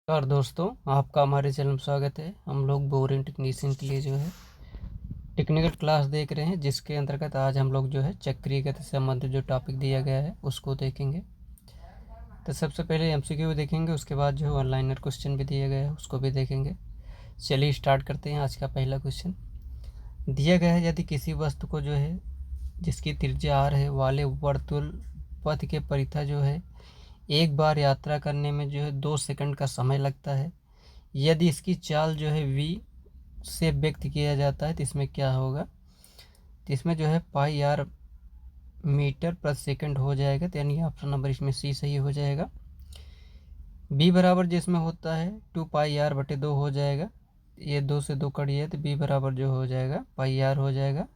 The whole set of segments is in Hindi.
नमस्कार दोस्तों, आपका हमारे चैनल में स्वागत है। हम लोग बोरिंग टेक्नीशियन के लिए जो है टेक्निकल क्लास देख रहे हैं, जिसके अंतर्गत आज हम लोग जो है चक्रीय गति से संबंधित जो टॉपिक दिया गया है उसको देखेंगे। तो सबसे पहले एमसीक्यू देखेंगे, उसके बाद जो ऑनलाइनर क्वेश्चन भी दिया गया है उसको भी देखेंगे। चलिए स्टार्ट करते हैं। आज का पहला क्वेश्चन दिया गया है, यदि किसी वस्तु को जो है जिसकी त्रिज्या आर है वाले वर्तुल पथ के परितः जो है एक बार यात्रा करने में जो है 2 सेकंड का समय लगता है, यदि इसकी चाल जो है v से व्यक्त किया जाता है तो इसमें क्या होगा। तो इसमें जो है पाई आर मीटर प्रति सेकंड हो जाएगा, तो यानी ऑप्शन नंबर इसमें सी सही हो जाएगा। b बराबर जिसमें होता है 2 पाई आर/2 हो जाएगा। ये 2 से 2 कड़ी है तो b बराबर जो हो जाएगा पाई आर हो जाएगा,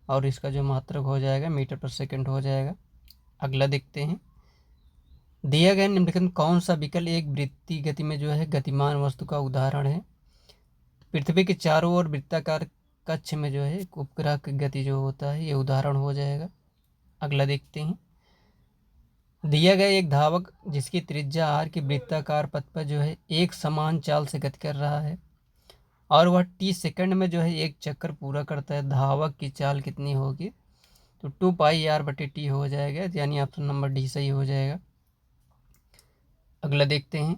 और इसका जो मात्रक हो जाएगा मीटर पर सेकंड हो जाएगा। अगला देखते हैं। दिया गया निम्नलिखित कौन सा विकल्प एक वृत्तीय गति में जो है गतिमान वस्तु का उदाहरण है। पृथ्वी के चारों ओर वृत्ताकार कक्ष में जो है एक उपग्रह की गति जो होता है ये उदाहरण हो जाएगा। अगला देखते हैं। दिया गया एक धावक जिसकी त्रिज्या आर की वृत्ताकार पथ पर जो है एक समान चाल से गति कर रहा है और वह टी सेकंड में जो है एक चक्कर पूरा करता है, धावक की चाल कितनी होगी। तो 2 पाई आर/टी हो जाएगा, यानी ऑप्शन नंबर डी सही हो जाएगा। अगला देखते हैं।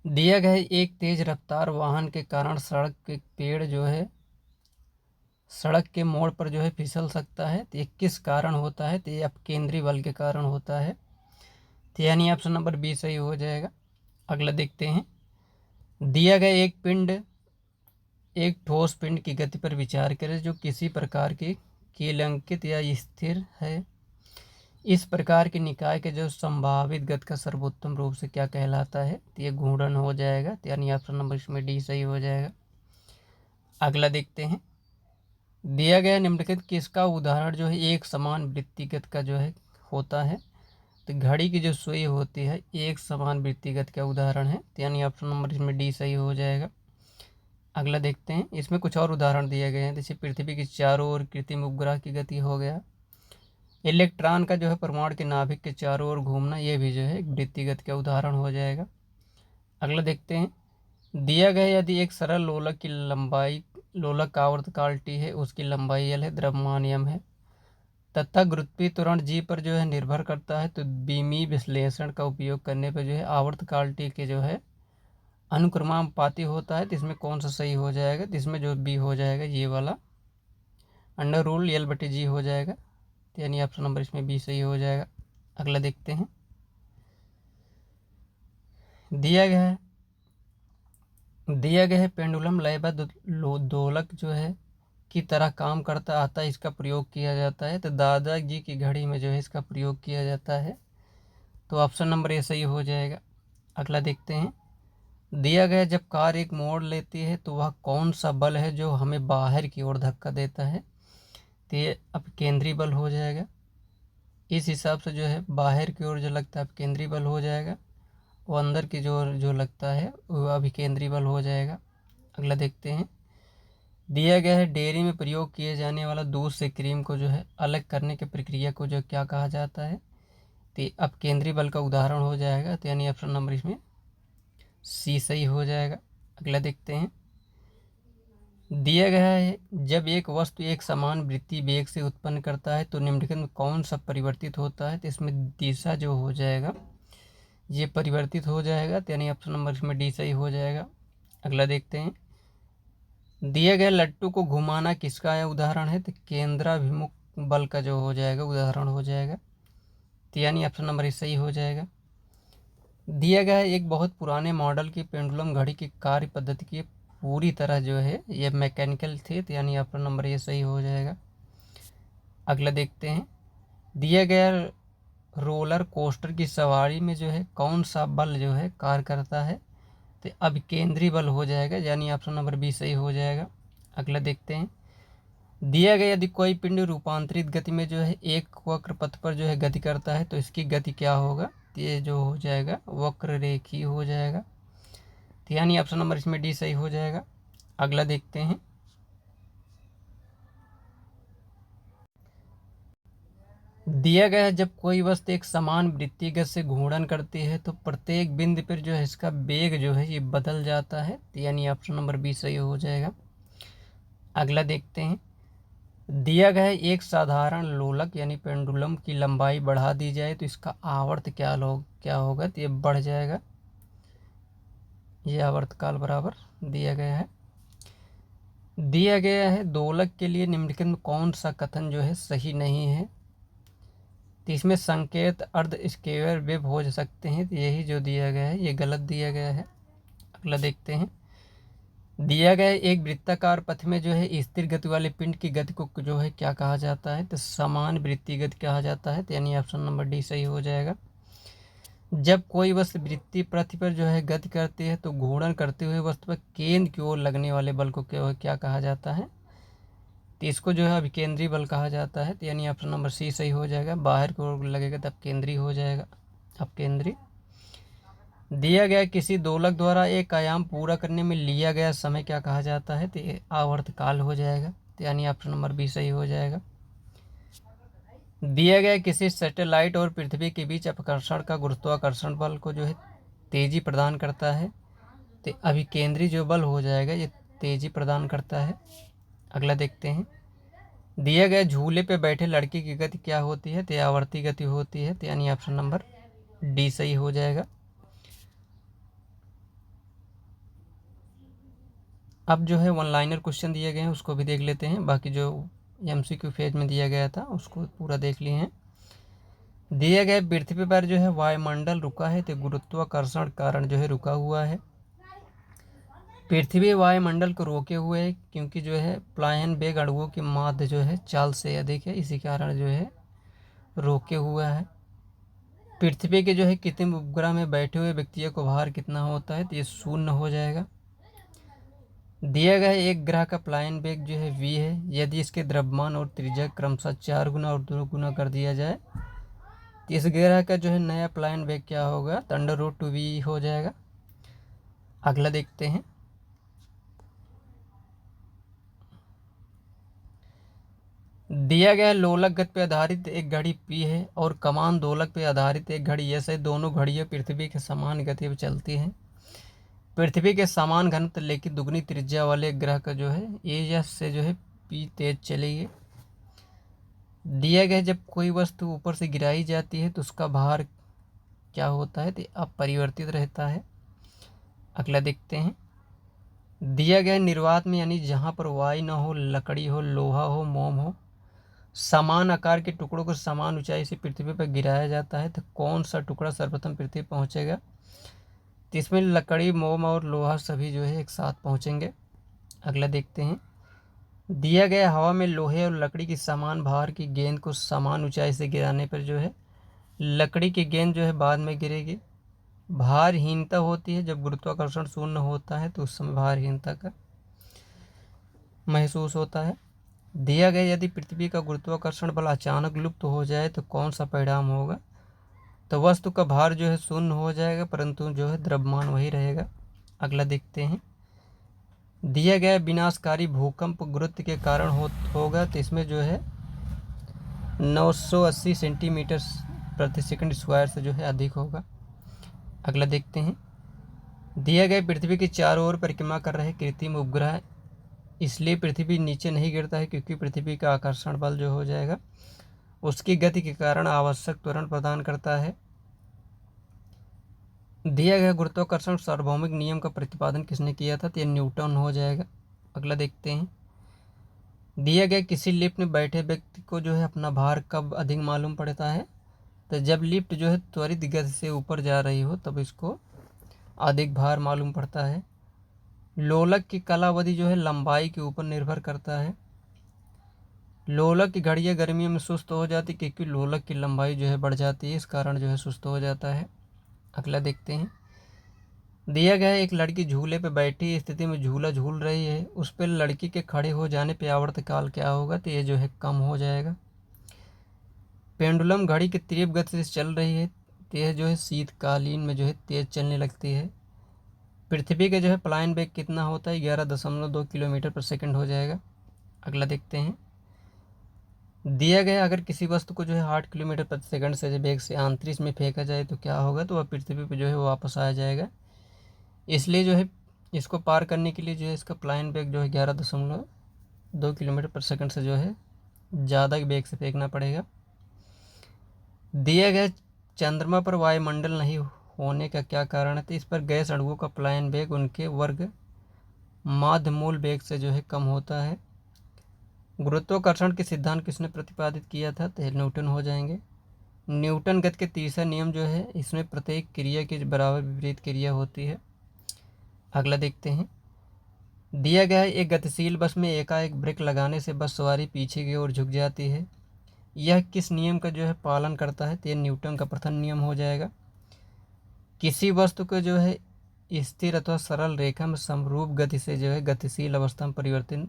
दिया गया एक तेज रफ्तार वाहन के कारण सड़क के पेड़ जो है सड़क के मोड़ पर जो है फिसल सकता है, तो ये किस कारण होता है। तो ये अपकेंद्री बल के कारण होता है, तो यानी ऑप्शन नंबर बी सही हो जाएगा। अगला देखते हैं। दिया गया एक ठोस पिंड की गति पर विचार करें जो किसी प्रकार की कीलंकित या स्थिर है। इस प्रकार के निकाय के जो संभावित गति का सर्वोत्तम रूप से क्या कहलाता है। तो ये घूर्णन हो जाएगा, तो यानी ऑप्शन नंबर इसमें डी सही हो जाएगा। अगला देखते हैं। दिया गया निम्नलिखित किसका उदाहरण जो है एक समान वृत्तिगत का जो है होता है। तो घड़ी की जो सुई होती है एक समान वृत्तिगत का उदाहरण है, तो यानी ऑप्शन नंबर इसमें डी सही हो जाएगा। अगला देखते हैं। इसमें कुछ और उदाहरण दिए गए हैं, जैसे पृथ्वी के चारों ओर कृत्रिम उपग्रह की गति हो गया। इलेक्ट्रॉन का जो है परमाणु के नाभिक के चारों ओर घूमना, ये भी जो है एक वृत्तिगत का उदाहरण हो जाएगा। अगला देखते हैं। दिया गया यदि एक सरल लोलक की लंबाई लोलक का आवर्तकाल टी है, उसकी लंबाई एल है, द्रव्यमान m है तथा गुरुत्वीय त्वरण जी पर जो है निर्भर करता है, तो बीमी विश्लेषण का उपयोग करने पर जो है आवर्तकाल टी के जो है अनुक्रमानुपाती होता है, तो इसमें कौन सा सही हो जाएगा। तो इसमें जो बी हो जाएगा ये वाला √L/g हो जाएगा, तो यानी ऑप्शन नंबर इसमें बी सही हो जाएगा। अगला देखते हैं। दिया गया है पेंडुलम लयबद्ध दोलक जो है की तरह काम करता आता है, इसका प्रयोग किया जाता है। तो दादाजी की घड़ी में जो है इसका प्रयोग किया जाता है, तो ऑप्शन नंबर ए सही हो जाएगा। अगला देखते हैं। दिया गया जब कार एक मोड़ लेती है तो वह कौन सा बल है जो हमें बाहर की ओर धक्का देता है। तो ये अपकेंद्री बल हो जाएगा। इस हिसाब से जो है बाहर की ओर जो लगता है अपकेंद्री बल हो जाएगा, वो अंदर की जो लगता है वो अभिकेंद्री बल हो जाएगा। अगला देखते हैं। दिया गया है डेयरी में प्रयोग किए जाने वाला दूध से क्रीम को जो है अलग करने की प्रक्रिया को जो क्या कहा जाता है। तो अपकेंद्री बल का उदाहरण हो जाएगा, तो यानी ऑप्शन नंबर इसमें सी सही हो जाएगा। अगला देखते हैं। दिया गया है जब एक वस्तु एक समान वृत्तीय वेग से उत्पन्न करता है तो निम्नलिखित में कौन सा परिवर्तित होता है। तो इसमें दिशा जो हो जाएगा ये परिवर्तित हो जाएगा, तो यानी ऑप्शन नंबर इसमें डी सही हो जाएगा। अगला देखते हैं। दिया गया लट्टू को घुमाना किसका है उदाहरण है। तो केंद्राभिमुख बल का जो हो जाएगा उदाहरण हो जाएगा, तो यानी ऑप्शन नंबर इस सही हो जाएगा। दिया गया है एक बहुत पुराने मॉडल की पेंडुलम घड़ी की कार्य पद्धति की पूरी तरह जो है ये मैकेनिकल थे, तो यानी ऑप्शन नंबर ये सही हो जाएगा। अगला देखते हैं। दिया गया रोलर कोस्टर की सवारी में जो है कौन सा बल जो है कार्य करता है। तो अब केंद्रीय बल हो जाएगा, यानी ऑप्शन नंबर बी सही हो जाएगा। अगला देखते हैं। दिया गया यदि कोई पिंड रूपांतरित गति में जो है एक वक्र पथ पर जो है गति करता है तो इसकी गति क्या होगा। तो ये जो हो जाएगा वक्र रेखीय हो जाएगा, तो यानी ऑप्शन नंबर इसमें डी सही हो जाएगा। अगला देखते हैं। दिया गया है जब कोई वस्तु एक समान वृत्तीय गति से घूर्णन करती है तो प्रत्येक बिंदु पर जो है इसका वेग जो है ये बदल जाता है, तो यानी ऑप्शन नंबर बी सही हो जाएगा। अगला देखते हैं, दिया गया है एक साधारण लोलक यानी पेंडुलम की लंबाई बढ़ा दी जाए तो इसका आवर्त क्या होगा, तो ये बढ़ जाएगा। ये आवर्तकाल बराबर दिया गया है। दिया गया है दोलक के लिए निम्नलिखित में कौन सा कथन जो है सही नहीं है, तो इसमें संकेत अर्ध स्क्वायर वेव हो सकते हैं, तो यही जो दिया गया है ये गलत दिया गया है। अगला देखते हैं, दिया गया एक वृत्ताकार पथ में जो है स्थिर गति वाले पिंड की गति को जो है क्या कहा जाता है, तो समान वृत्तीय गति कहा जाता है, तो यानी ऑप्शन नंबर डी सही हो जाएगा। जब कोई वस्तु वृत्तीय पथ पर जो है गति करती है तो घूर्णन करते हुए वस्तु पर केंद्र की ओर लगने वाले बल को क्या कहा जाता है, तो इसको जो है अभिकेंद्री बल कहा जाता है, तो यानी ऑप्शन नंबर सी सही हो जाएगा। बाहर की ओर लगेगा तब केंद्रीय हो जाएगा, अपकेंद्री। दिया गया किसी दोलक द्वारा एक आयाम पूरा करने में लिया गया समय क्या कहा जाता है, तो ये आवर्तकाल हो जाएगा, तो यानी ऑप्शन नंबर बी सही हो जाएगा। दिया गया किसी सैटेलाइट और पृथ्वी के बीच अपकर्षण का गुरुत्वाकर्षण बल को जो है तेजी प्रदान करता है, तो अभिकेंद्री जो बल हो जाएगा ये तेजी प्रदान करता है। अगला देखते हैं, दिया गया झूले पे बैठे लड़के की गति क्या होती है, तो आवर्ती गति होती है, तो यानी ऑप्शन नंबर डी सही हो जाएगा। अब जो है वन लाइनर क्वेश्चन दिए गए हैं उसको भी देख लेते हैं, बाकी जो एमसीक्यू फेज में दिया गया था उसको पूरा देख लिए हैं। दिया गया पृथ्वी पर जो है वायुमंडल रुका है, तो गुरुत्वाकर्षण कारण जो है रुका हुआ है। पृथ्वी वायुमंडल को रोके हुए है क्योंकि जो है प्लायन वेग अणुओं की माध्य जो है चाल से अधिक है, इसी कारण जो है रोके हुआ है। पृथ्वी के जो है कृत्रिम उपग्रह में बैठे हुए व्यक्तियों को भार कितना होता है, तो ये 0 हो जाएगा। दिया गया एक ग्रह का प्लायन वेग जो है v है, यदि इसके द्रव्यमान और त्रिज्या क्रमशः 4 गुना और 2 गुना कर दिया जाए तो इस ग्रह का जो है नया प्लायन वेग क्या होगा, तो √2v हो जाएगा। अगला देखते हैं, दिया गया लोलक गति पर आधारित एक घड़ी P है और कमान दोलक पर आधारित एक घड़ी S है। दोनों घड़ियां पृथ्वी के समान गति पर चलती हैं। पृथ्वी के समान घनत्व लेकिन दुगनी त्रिज्या वाले ग्रह का जो है एस से जो है P तेज चलेगी। दिया गया जब कोई वस्तु ऊपर से गिराई जाती है तो उसका भार क्या होता है, तो अपरिवर्तित रहता है। अगला देखते हैं, दिया गया निर्वात में यानी जहाँ पर वायु न हो, लकड़ी हो, लोहा हो, मोम हो, समान आकार के टुकड़ों को समान ऊंचाई से पृथ्वी पर गिराया जाता है, तो कौन सा टुकड़ा सर्वप्रथम पृथ्वी पहुंचेगा, तो इसमें लकड़ी, मोम और लोहा सभी जो है एक साथ पहुंचेंगे। अगला देखते हैं, दिया गया हवा में लोहे और लकड़ी की समान भार की गेंद को समान ऊंचाई से गिराने पर जो है लकड़ी की गेंद जो है बाद में गिरेगी। भारहीनता होती है जब गुरुत्वाकर्षण 0 होता है, तो उस समय भारहीनता का महसूस होता है। दिया गया यदि पृथ्वी का गुरुत्वाकर्षण बल अचानक लुप्त हो जाए तो कौन सा परिणाम होगा, तो वस्तु का भार जो है 0 हो जाएगा परंतु जो है द्रव्यमान वही रहेगा। अगला देखते हैं, दिया गया विनाशकारी भूकंप गुरुत्व के कारण होगा, तो इसमें जो है 980 सेंटीमीटर प्रति सेकंड स्क्वायर से जो है अधिक होगा। अगला देखते हैं, दिया गया पृथ्वी के चारों ओर परिक्रमा कर रहे कृत्रिम उपग्रह इसलिए पृथ्वी नीचे नहीं गिरता है क्योंकि पृथ्वी का आकर्षण बल जो हो जाएगा उसकी गति के कारण आवश्यक त्वरण प्रदान करता है। दिया गया गुरुत्वाकर्षण सार्वभौमिक नियम का प्रतिपादन किसने किया था, तो यह न्यूटन हो जाएगा। अगला देखते हैं, दिया गया किसी लिफ्ट में बैठे व्यक्ति को जो है अपना भार कब अधिक मालूम पड़ता है, तो जब लिफ्ट जो है त्वरित गति से ऊपर जा रही हो तब इसको अधिक भार मालूम पड़ता है। लोलक की कालावधि जो है लंबाई के ऊपर निर्भर करता है। लोलक की घड़ियां गर्मियों में सुस्त हो जाती क्योंकि लोलक की लंबाई जो है बढ़ जाती है, इस कारण जो है सुस्त हो जाता है। अगला देखते हैं, दिया गया एक लड़की झूले पर बैठी स्थिति में झूला झूल रही है, उस पर लड़की के खड़े हो जाने पर आवर्तकाल क्या होगा, तो ये जो है कम हो जाएगा। पेंडुलम घड़ी की तीव्र गति से चल रही है, तो यह जो है शीतकालीन में जो है तेज चलने लगती है। पृथ्वी का जो है प्लायन वेग कितना होता है, 11.2 किलोमीटर पर सेकंड हो जाएगा। अगला देखते हैं, दिया गया अगर किसी वस्तु को जो है 8 किलोमीटर प्रति सेकंड से वेग से अंतरिक्ष में फेंका जाए तो क्या होगा, तो वह पृथ्वी पर जो है वो वापस आ जाएगा। इसलिए जो है इसको पार करने के लिए जो है इसका प्लायन वेग जो है 11.2 किलोमीटर प्रति सेकंड से जो है ज़्यादा वेग से फेंकना पड़ेगा। दिया गया चंद्रमा पर वायुमंडल नहीं होने का क्या कारण है, तो इस पर गैस अणुओं का प्लायन वेग उनके वर्ग माध्य मूल वेग से जो है कम होता है। गुरुत्वाकर्षण के सिद्धांत किसने प्रतिपादित किया था, तो न्यूटन हो जाएंगे। न्यूटन गति के तीसरा नियम जो है इसमें प्रत्येक क्रिया के बराबर विपरीत क्रिया होती है। अगला देखते हैं। दिया गया है एक गतिशील बस में एकाएक ब्रेक लगाने से बस सवारी पीछे की ओर झुक जाती है। यह किस नियम का जो है पालन करता है, तो यह न्यूटन का प्रथम नियम हो जाएगा। किसी वस्तु को जो है स्थिर अथवा सरल रेखा में समरूप गति से जो है गतिशील अवस्था में परिवर्तन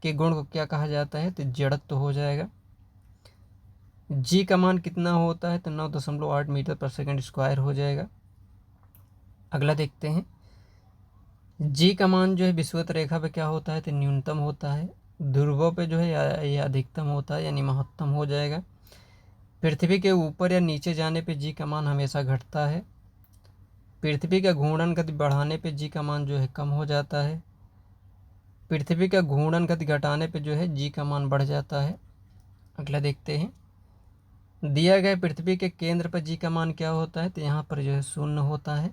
के गुण को क्या कहा जाता है, तो जड़त्व हो जाएगा। जी का मान कितना होता है, तो 9.8 मीटर पर सेकंड स्क्वायर हो जाएगा। अगला देखते हैं। जी का मान जो है विषुवत रेखा पे क्या होता है, तो न्यूनतम होता है। ध्रुवों पे जो है या अधिकतम होता है, यानी महत्तम हो जाएगा। पृथ्वी के ऊपर या नीचे जाने पे जी का मान हमेशा घटता है। पृथ्वी का घूर्णन गति बढ़ाने पे जी का मान जो है कम हो जाता है। पृथ्वी का घूर्णन गति घटाने पे जो है जी का मान बढ़ जाता है। अगला देखते हैं। दिया गया पृथ्वी के केंद्र पर जी का मान क्या होता है, तो यहाँ पर जो है 0 होता है।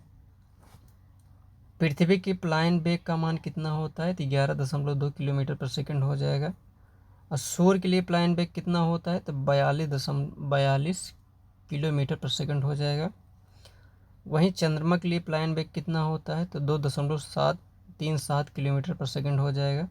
पृथ्वी की प्लायन वेग का मान कितना होता है, तो 11.2 किलोमीटर पर सेकंड हो जाएगा। और सूर्य के लिए प्लायन वेग कितना होता है, तो 42 किलोमीटर पर सेकंड हो जाएगा। वहीं चंद्रमा के लिए प्लायन वेग कितना होता है, तो 2.737 किलोमीटर पर सेकंड हो जाएगा।